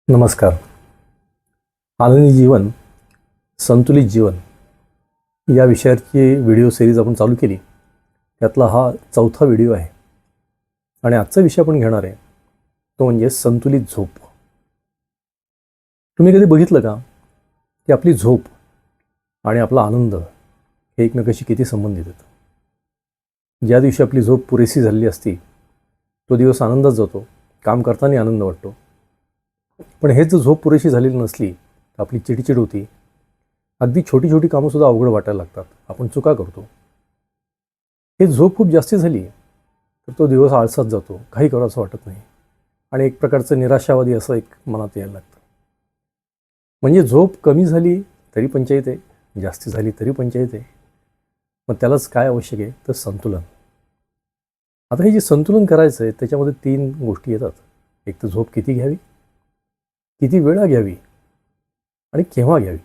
नमस्कार. आनंदी जीवन, संतुलित जीवन या विषयाची व्हिडिओ सिरीज आपण चालू केली. त्यातला हा चौथा व्हिडिओ आहे आणि आजचा विषय आपण घेणार आहे तो म्हणजे संतुलित झोप. तुम्ही कधी बघितलं का की आपली झोप आणि आपला आनंद हे एकमेकांशी किती संबंधित आहेत? ज्या दिवशी आपली झोप पुरेशी झालेली असती तो दिवस आनंदात जातो, काम करताना आनंद वाटतो. पण हेच जर झोप पुरेशी झालेली नसली तर आपली चिडचिड होती. अगदी छोटी छोटी कामंसुद्धा अवघड वाटायला लागतात, आपण चुका करतो. हे झोप खूप जास्त झाली तर तो दिवस आळसात जातो, काही करावंसं वाटत नाही आणि एक प्रकारचं निराशावादी असं एक मनात यायला लागतं. म्हणजे झोप कमी झाली तरी पंचायत आहे, जास्ती झाली तरी पंचायत आहे. मग त्यालाच काय आवश्यक आहे तर संतुलन. आता हे जे संतुलन करायचं आहे त्याच्यामध्ये 3 गोष्टी येतात. एक तर झोप किती घ्यावी, किती वेळा घ्यावी आणि केव्हा घ्यावी.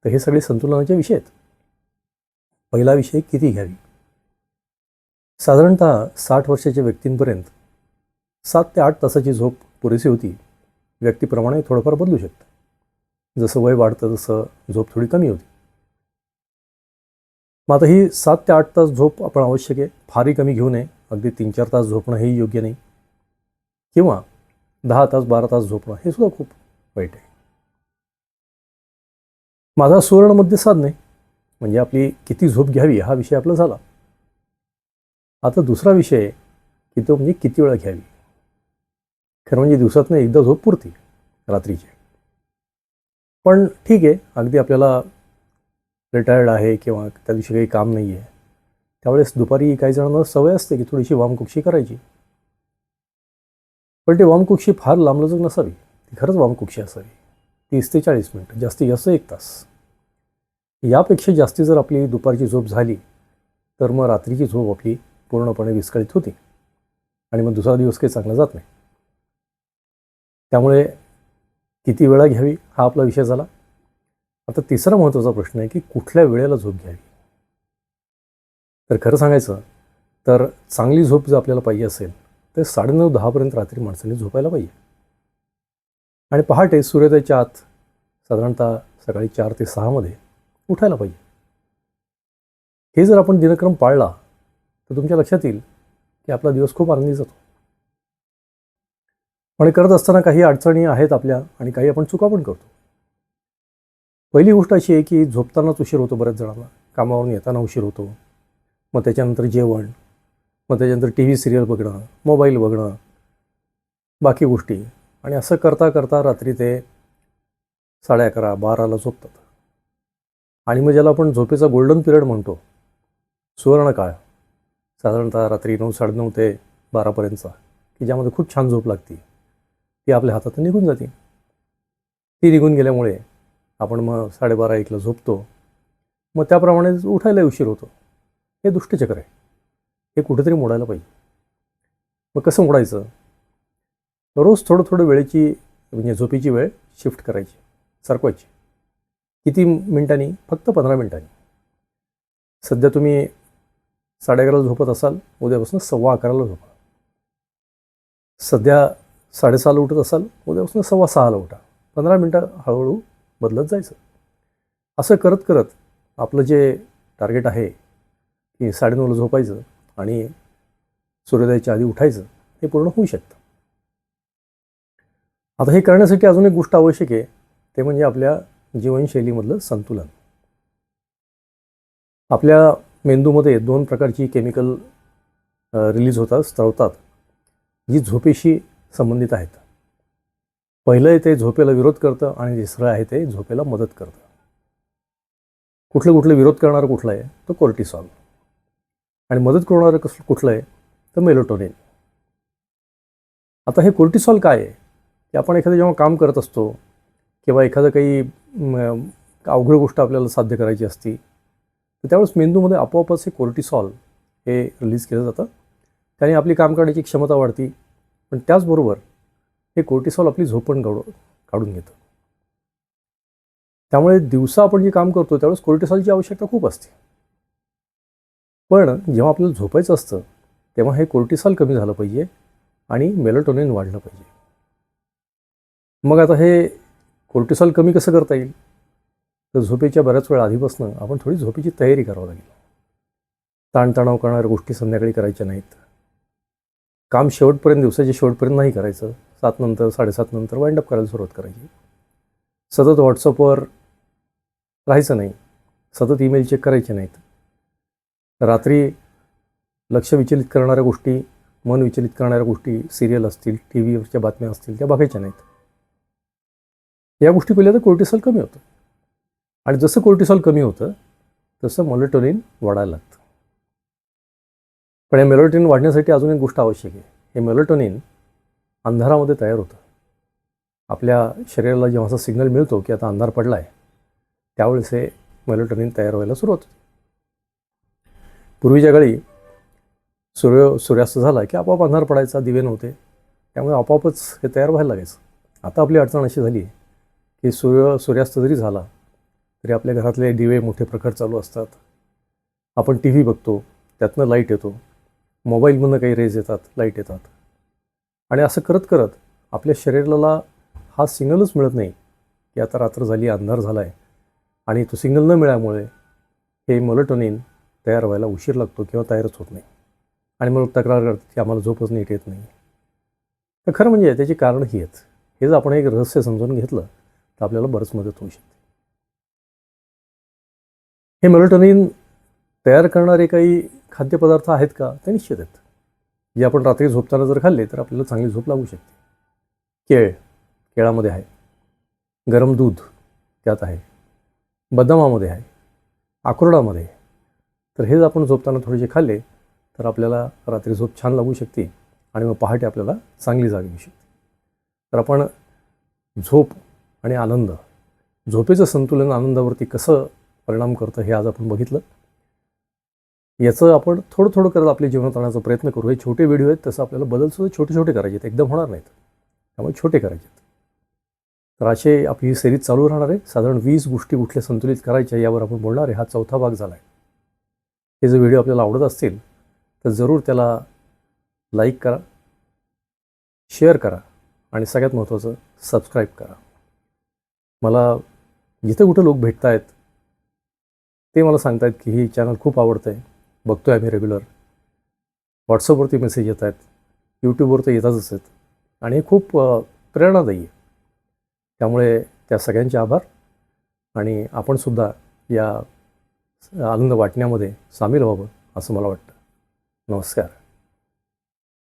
तर हे सगळे संतुलनाचे विषय आहेत. पहिला विषय किती घ्यावी. साधारणतः 60 वर्षाच्या व्यक्तींपर्यंत 7 ते 8 तासाची झोप पुरेशी होती. व्यक्तीप्रमाणे थोडंफार बदलू शकतं. जसं वय वाढतं तसं झोप थोडी कमी होती. मग आता ही 7 ते 8 तास झोप आपण आवश्यक आहे. फारही कमी घेऊ नये. अगदी 3-4 तास झोपणं हेही योग्य नाही, किंवा 10 तास 12 तास झोपणं हे सुद्धा खूप वाईट आहे. माझा सुवर्ण मध्य साधणे म्हणजे आपली किती झोप घ्यावी हा विषय आपला झाला. आता दुसरा विषय की तो म्हणजे किती वेळा घ्यावी. खरं म्हणजे दिवसातनं एकदा झोप पुरती रात्रीची. पण ठीक आहे, अगदी आपल्याला रिटायर्ड आहे किंवा त्या दिवशी काही काम नाही आहे त्यावेळेस दुपारी काही जणांना सवय असते की थोडीशी वामकुक्षी करायची. पण ती वामकुक्षी फार लांबलचक नसावी, ती खरंच वामकुक्षी असावी. 30 ते 40 मिनटं, जास्तीत जास्त 1 तास. यापेक्षा जास्ती जर आपली दुपारची झोप झाली तर मग रात्रीची झोप आपली पूर्णपणे विस्कळीत होती आणि मग दुसरा दिवस काही चांगला जात नाही. त्यामुळे किती वेळा घ्यावी हा आपला विषय झाला. आता तिसरा महत्त्वाचा प्रश्न आहे की कुठल्या वेळेला झोप घ्यावी. तर खरं सांगायचं तर चांगली झोप जर आपल्याला पाहिजे असेल तर 9:30-10 पर्यंत रात्री माणसाने झोपायला पाहिजे. आणि पहाटे सूर्योदयाच्या आत साधारणतः सकाळी 4 ते 6 मध्ये उठायला पाहिजे. हे जर आपण दिनक्रम पाळला तर तुमच्या लक्षात येईल की आपला दिवस खूप आनंदी जातो. पण हे करत असताना काही अडचणी आहेत आपल्या आणि काही आपण चुका पण करतो. पहिली गोष्ट अशी आहे की झोपतानाच उशीर होतो बऱ्याच जणांना. कामावरून येताना उशीर होतो, मग त्याच्यानंतर जेवण, मग त्याच्यानंतर TV सिरियल बघणं, मोबाईल बघणं, बाकी गोष्टी, आणि असं करता करता रात्री ते 11:30-12ला झोपतात. आणि मग ज्याला आपण झोपेचा गोल्डन पिरियड म्हणतो, सुवर्णकाळ, साधारणतः रात्री 9-9:30 ते 12पर्यंतचा, की ज्यामध्ये खूप छान झोप लागते, ती आपल्या हातातून निघून जाते. ती निघून गेल्यामुळे आपण मग 12:30-1ला झोपतो. मग त्याप्रमाणे उठायला उशीर होतो. हे दुष्टचक्र आहे. हे कुठेतरी मोडायला पाहिजे. मग कसं मोडायचं? रोज थोडं थोडं वेळेची म्हणजे झोपेची वेळ शिफ्ट करायची, सरकवायची. किती मिनिटांनी? फक्त 15 मिनिटांनी. सध्या तुम्ही 11:30ला झोपत असाल, उद्यापासून 11:15ला झोपा. सध्या 6:30ला उठत असाल, उद्यापासून 6:15ला उठा. 15 मिनिटं हळूहळू बदलत जायचं. असं करत करत आपलं जे टार्गेट आहे की 9:30ला झोपायचं आणि सूर्योदयाच्या आधी उठायचं, हे पूर्ण होऊ शकतं. आता हे करण्यासाठी अजून एक गोष्ट आवश्यक आहे, ते म्हणजे आपल्या जीवनशैलीमधलं संतुलन. आपल्या मेंदूमध्ये 2 प्रकारची केमिकल रिलीज होतात, स्त्रवतात, जी झोपेशी संबंधित आहेत. पहिलं आहे ते झोपेला विरोध करतं आणि दुसरं आहे ते झोपेला मदत करतं. कुठलं विरोध करणारं कुठलं आहे? तो कोर्टिसॉल. आणि मदत करणारं कुठलं आहे? तर मेलाटोनिन. आता हे कोर्टिसॉल काय आहे? की आपण एखादं जेव्हा काम करत असतो किंवा एखादं काही अवघड गोष्ट आपल्याला साध्य करायची असती तर त्यावेळेस मेंदूमध्ये आपोआपच हे कोर्टिसॉल हे रिलीज केलं जातं. त्याने आपली काम करण्याची क्षमता वाढती. पण त्याचबरोबर हे कोर्टिसॉल आपली झोप पण काढून घेतं. त्यामुळे दिवसा आपण जे काम करतो त्यावेळेस कोर्टिसॉलची आवश्यकता खूप असते. पण जेव्हा आपल्याला झोपायचं असतं तेव्हा हे कोर्टिसॉल कमी झालं पाहिजे आणि मेलाटोनिन वाढलं पाहिजे. मग आता हे कोर्टिसॉल कमी कसं करता येईल? तर झोपेच्या बऱ्याच वेळा आधीपासून आपण थोडी झोपेची तयारी करावी लागेल. ताणतणाव करणाऱ्या गोष्टी संध्याकाळी करायच्या नाहीत. काम शेवटपर्यंत, दिवसाच्या शेवटपर्यंत नाही करायचं. 7 नंतर 7:30 नंतर वाइंड अप करायला सुरुवात करायची. सतत व्हॉट्सअपवर राहायचं नाही. सतत ईमेल चेक करायचे नाहीत. रात्री लक्ष विचलित करणाऱ्या गोष्टी, मन विचलित करणाऱ्या गोष्टी, सिरियल असतील, टी व्हीवरच्या बातम्या असतील, त्या बघायच्या नाहीत. या गोष्टी केल्या तर कोर्टिसॉल कमी होतं. आणि जसं कोर्टिसॉल कमी होतं तसं मेलाटोनिन वाढायला लागतं. पण हे मेलाटोनिन वाढण्यासाठी अजून एक गोष्ट आवश्यक आहे. हे मेलाटोनिन अंधारामध्ये तयार होतं. आपल्या शरीराला जेव्हा असा सिग्नल मिळतो की आता अंधार पडला आहे, त्यावेळेस हे मेलाटोनिन तयार व्हायला सुरुवात होते. पूर्वीच्या काळी सूर्यास्त झाला की आपोआप अंधार पडायचा, दिवे नव्हते, त्यामुळे आपोआपच हे तयार व्हायला लागायचं. आता आपली अडचण अशी झाली आहे की सूर्यास्त जरी झाला तरी आपल्या घरातले दिवे मोठे प्रखर चालू असतात. आपण टी व्ही बघतो, त्यातनं लाईट येतो, मोबाईलमधनं काही रेज येतात, लाईट येतात, आणि असं करत करत आपल्या शरीराला हा सिग्नलच मिळत नाही की आता रात्र झाली, अंधार झाला आहे. आणि तो सिग्नल न मिळाल्यामुळे हे मेलाटोनिन तयार व्हायला उशीर लागतो किंवा तयारच होत नाही. आणि मग तक्रार करतात की आम्हाला झोपच नीट येत नाही. तर खरं म्हणजे त्याची कारणं ही आहेत. हे जर आपण एक रहस्य समजून घेतलं तर आपल्याला बरंच मदत होऊ शकते. हे मेलाटोनिन तयार करणारे काही खाद्यपदार्थ आहेत का? ते निश्चित आहेत. जे आपण रात्री झोपताना जर खाल्ले तर आपल्याला चांगली झोप लागू शकते. केळामध्ये आहे, गरम दूध त्यात आहे, बदामामध्ये आहे, अक्रोडामध्ये आहे. तर हे जर आपण झोपताना थोडेसे खाल्ले तर आपल्याला रात्री झोप छान लागू शकते आणि मग पहाटे आपल्याला चांगली जाग येऊ शकते. तर आपण झोप आणि आनंद, झोपेचं संतुलन आनंदावरती कसं परिणाम करतं हे आज आपण बघितलं. याचं आपण थोडं थोडं करत आपल्या जीवनात आणण्याचा प्रयत्न करू. हे छोटे व्हिडिओ आहेत, तसं आपल्याला बदलसुद्धा छोटे छोटे करायचे आहेत, एकदम होणार नाहीत, त्यामुळे छोटे करायचे आहेत. तर असे आपली ही सिरीज चालू राहणार आहे. साधारण 20 गोष्टी कुठल्या संतुलित करायच्या यावर आपण बोलणार आहे. हा 4था भाग झाला आहे. हे जर व्हिडिओ आपल्याला आवडत असतील तर जरूर त्याला लाईक करा, शेअर करा आणि सगळ्यात महत्त्वाचं सबस्क्राईब करा. मला जिथे कुठे लोक भेटत आहेत ते मला सांगत आहेत की ही चॅनल खूप आवडतं आहे, बघतो आहे आम्ही रेग्युलर. व्हॉट्सअपवरती मेसेज येत आहेत, यूट्यूबवर तर येतातच आहेत, आणि हे खूप प्रेरणादायी आहे. त्यामुळे त्या सगळ्यांचे आभार. आणि आपणसुद्धा या आनंद वाटण्यामध्ये सामील व्हावं असं मला वाटतं. नमस्कार.